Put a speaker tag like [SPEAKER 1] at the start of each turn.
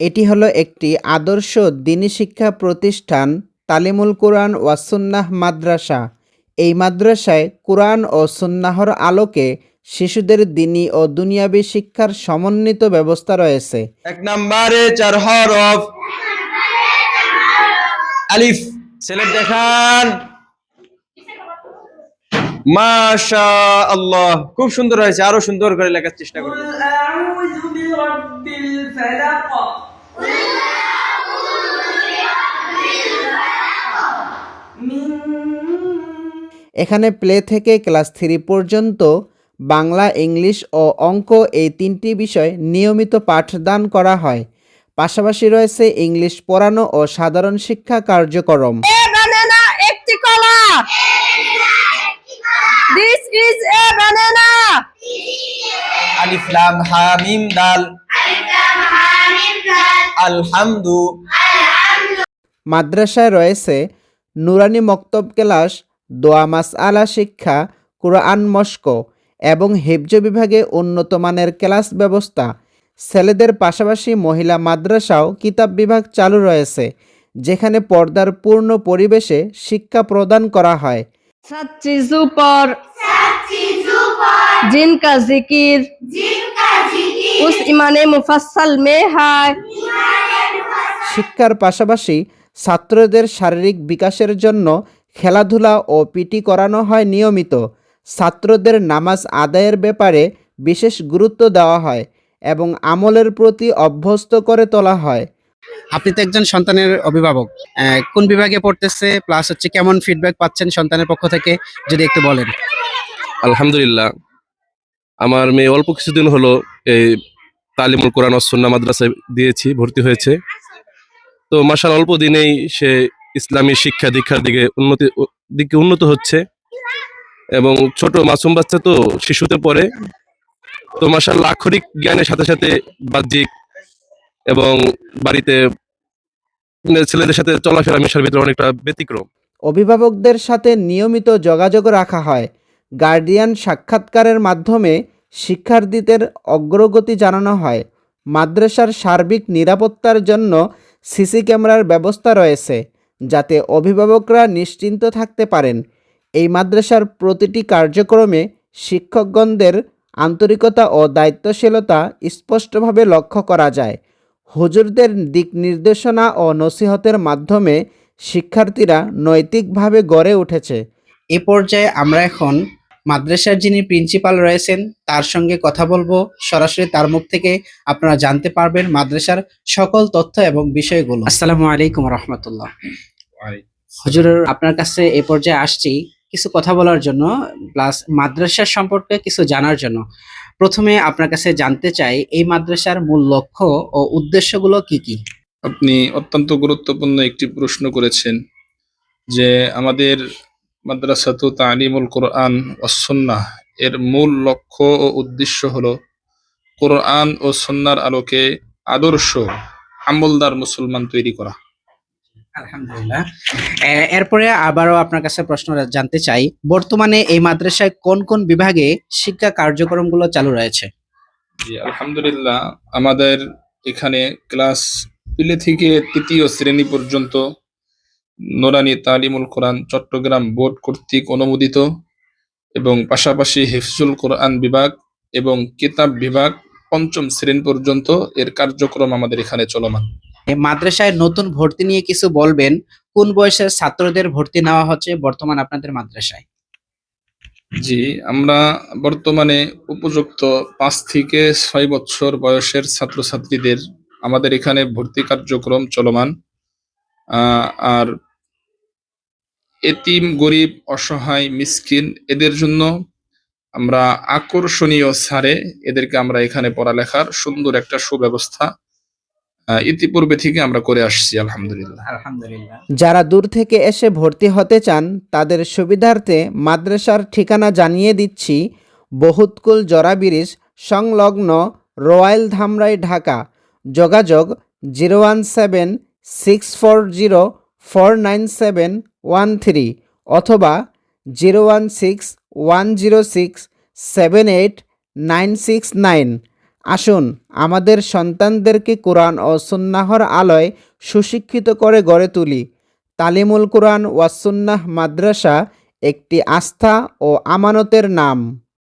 [SPEAKER 1] এটি হলো একটি আদর্শ দ্বীনি শিক্ষা প্রতিষ্ঠান তালিমুল কুরআন ওয়াস সুন্নাহ মাদ্রাসা। এই মাদ্রাসায় কুরআন ও সুন্নাহর আলোকে শিশুদের দ্বীনি ও দুনিয়াবী শিক্ষার সমন্বিত ব্যবস্থা রয়েছে।
[SPEAKER 2] 1 নম্বরে 4 হরফ আলিফ। ছেলে দেখান, মাশাআল্লাহ, খুব সুন্দর হয়েছে, আরো সুন্দর করে লেখার চেষ্টা করুন। আউযু বিরাব্বিল ফালাক।
[SPEAKER 1] এখানে প্লে থেকে ক্লাস 3 পর্যন্ত বাংলা, ইংলিশ ও অঙ্ক এই 3টি বিষয় নিয়মিত পাঠদান করা হয়। পাশাপাশি রয়েছে ইংলিশ পড়ানো ও সাধারণ শিক্ষা কার্যক্রম।
[SPEAKER 3] একটি কলা। This is a banana.
[SPEAKER 2] আলিফ লাম হা মিম দাল। আলহামদু।
[SPEAKER 1] মাদ্রাসায় রয়েছে নুরানি মক্তব ক্লাস, দোয়া মাসআলা শিক্ষা, কুরআন মস্ক এবং হিফজ বিভাগে উন্নত মানের ক্লাস ব্যবস্থা। ছেলেদের পাশাপাশি মহিলা মাদ্রাসাও কিতাব বিভাগ চালু রয়েছে, যেখানে পর্দার পূর্ণ পরিবেশে শিক্ষা প্রদান করা হয়।
[SPEAKER 3] सात चीजों पर जिनका जिक्र उस ईमान मुफस्सल में है।
[SPEAKER 1] শিক্ষার পাশাপাশি ছাত্রদের শারীরিক বিকাশের জন্য খেলাধুলা ও পিটি করানো হয় নিয়মিত। ছাত্রদের নামাজ আদায়ের ব্যাপারে বিশেষ গুরুত্ব দেওয়া হয় এবং আমলের প্রতি অভ্যস্ত করে তোলা হয়।
[SPEAKER 4] আপনি তো একজন সন্তানের অভিভাবক, কোন বিভাগে পড়তেছে, প্লাস হচ্ছে কেমন ফিডব্যাক পাচ্ছেন সন্তানের পক্ষ থেকে, যদি একটু বলেন।
[SPEAKER 5] আলহামদুলিল্লাহ, আমার মেয়ে অল্প কিছুদিন হলো এই তালিমুল কোরআন ওয়াস সুন্নাহ মাদ্রাসায় দিয়েছি, ভর্তি হয়েছে। তো মাশাআল্লাহ অল্প দিনেই সে ইসলামী শিক্ষা দীক্ষার দিকে উন্নত হচ্ছে এবং ছোট মাসুম বাচ্চা তো শিশুতে পড়ে। তো মাশাআল্লাহ আক্ষরিক জ্ঞানের সাথে সাথে বাহ্যিক এবং বাড়িতে ছেলেদের সাথে চলাফেরা মেশার ভিতরে অনেকটা ব্যতিক্রম।
[SPEAKER 1] অভিভাবকদের সাথে নিয়মিত যোগাযোগ রাখা হয়। গার্ডিয়ান সাক্ষাৎকারের মাধ্যমে শিক্ষার্থীদের অগ্রগতি জানানো হয়। মাদ্রাসার সার্বিক নিরাপত্তার জন্য সিসি ক্যামেরার ব্যবস্থা রয়েছে, যাতে অভিভাবকরা নিশ্চিন্ত থাকতে পারেন। এই মাদ্রাসার প্রতিটি কার্যক্রমে শিক্ষকগণদের আন্তরিকতা ও দায়িত্বশীলতা স্পষ্টভাবে লক্ষ্য করা যায়। হুজুরদের দিক নির্দেশনা ও নসিহতের মাধ্যমে শিক্ষার্থীরা নৈতিকভাবে গড়ে উঠেছে।
[SPEAKER 4] এ পর্যায়ে আমরা এখন মাদ্রাসার যিনি প্রিন্সিপাল রয়েছেন তার সঙ্গে কথা বলবো। সরাসরি তার মুখ থেকে আপনারা জানতে পারবেন মাদ্রাসার সকল তথ্য এবং বিষয়গুলো। আসসালামু আলাইকুম রহমতুল্লাহ। হুজুর, আপনার কাছে এ পর্যায়ে আসছি কিছু কথা বলার জন্য, প্লাস মাদ্রাসার সম্পর্কে কিছু জানার জন্য। প্রথমে আপনার কাছে জানতে চাই, এই মাদ্রাসার মূল লক্ষ্য ও উদ্দেশ্যগুলো কি কি?
[SPEAKER 6] আপনি অত্যন্ত গুরুত্বপূর্ণ একটি প্রশ্ন করেছেন যে আমাদের মাদ্রাসাতু তালিমুল কোরআন ওয়াস সুন্নাহ এর মূল লক্ষ্য ও উদ্দেশ্য হলো কোরআন ও সুন্নাহর আলোকে আদর্শ আমলদার মুসলমান তৈরি করা।
[SPEAKER 4] আলহামদুলিল্লাহ। এরপরে আবারও আপনার কাছে প্রশ্ন জানতে চাই, বর্তমানে এই মাদ্রাসায় কোন কোন বিভাগে শিক্ষা কার্যক্রমগুলো চালু রয়েছে?
[SPEAKER 6] জি আলহামদুলিল্লাহ, আমাদের এখানে ক্লাস প্লে থেকে 3য় শ্রেণী পর্যন্ত নুরানি তালিমুল কোরআন চট্টগ্রাম বোর্ড কর্তৃক অনুমোদিত এবং পাশাপাশি হিফজুল কোরআন বিভাগ এবং কিতাব বিভাগ 5ম শ্রেণী পর্যন্ত এর কার্যক্রম আমাদের এখানে চলমান।
[SPEAKER 4] এই মাদ্রাসায় নতুন ভর্তি নিয়ে কিছু বলবেন। কোন বয়সের ছাত্রদের ভর্তি নেওয়া হচ্ছে বর্তমান আপনাদের মাদ্রাসায়?
[SPEAKER 6] জি, আমরা বর্তমানে উপযুক্ত 5 থেকে 6 বছর বয়সের ছাত্রছাত্রীদের আমাদের এখানে ভর্তি কার্যক্রম চলমান। আর এতিম, গরিব, অসহায়, মিসকিন এদের জন্য আমরা আকর্ষণীয় ছাড়ে এদেরকে আমরা এখানে পড়ালেখার সুন্দর একটা সুব্যবস্থা ইতিপূর্বে থেকে আমরা করে আসছি আলহামদুলিল্লাহ।
[SPEAKER 4] আলহামদুলিল্লাহ।
[SPEAKER 1] যারা দূর থেকে এসে ভর্তি হতে চান তাদের সুবিধার্থে মাদ্রাসার ঠিকানা জানিয়ে দিচ্ছি। বহুতকুল জরা ব্রিজ সংলগ্ন রয়্যাল ধামরাই, ঢাকা। যোগাযোগ 01764049713 অথবা 01610678969। আসুন আমাদের সন্তানদেরকে কোরআন ও সুন্নাহর আলোয় সুশিক্ষিত করে গড়ে তুলি। তালিমুল কোরআন ওয়াস সুন্নাহ মাদ্রাসা একটি আস্থা ও আমানতের নাম।